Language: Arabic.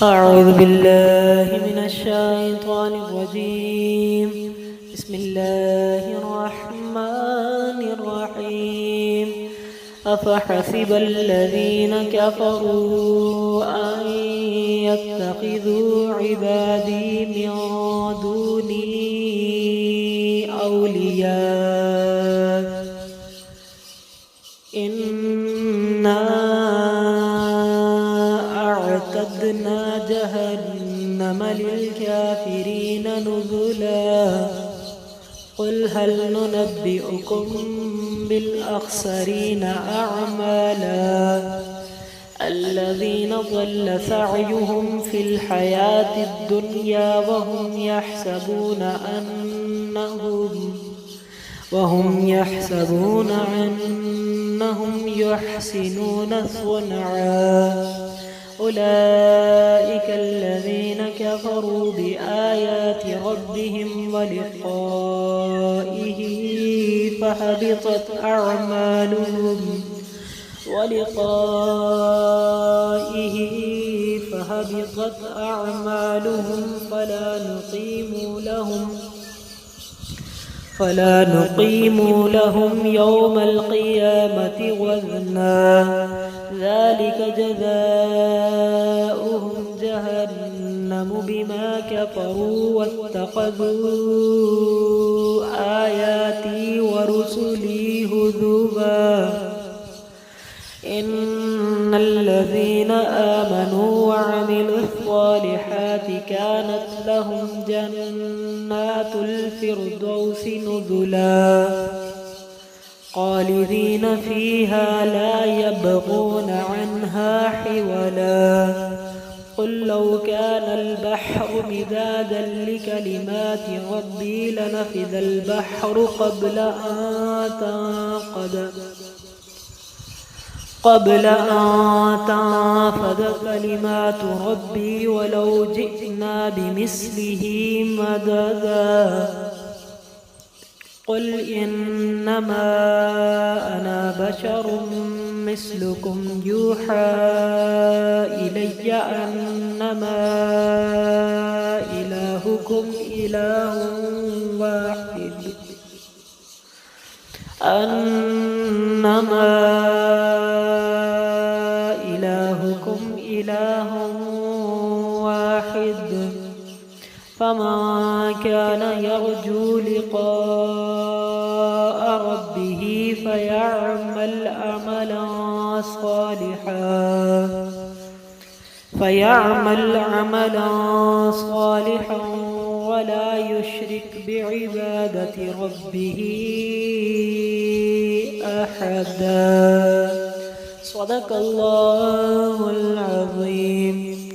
أعوذ بالله من الشيطان الرجيم. بسم الله الرحمن الرحيم. أفحسب الذين كفروا أن يتخذوا عبادي من دوني أولياء إنا أعتدنا جهنم للكافرين نزلا قل هل ننبئكم بالأخسرين أعمالا الذين ضل سعيهم في الحياة الدنيا وهم يحسبون أنهم يحسنون صنعا أولئك الذين كفروا بآيات ربهم ولقائه فهبطت أعمالهم فلا نقيم لهم يوم القيامة وزنا ذلك جزاؤهم جهنم بما كفروا واتخذوا آياتي ورسلي هزوا إن الذين آمنوا وعملوا الصالحات كانت لهم جنات الفردوس نزلا خالدين فيها لا يبغون عنها حولا قل لو كان البحر مدادا لكلمات ربي لنفذ البحر قبل أن تنفذ كلمات ربي ولو جئنا بمثله مددا قل إنما أنا بشر مثلكم يوحى إلي أنما إلهكم إله واحد فمن كان يرجو لقاء ربه فيعمل عملا صالحا ولا يشرك بعبادة ربه أحدا. صدق الله العظيم.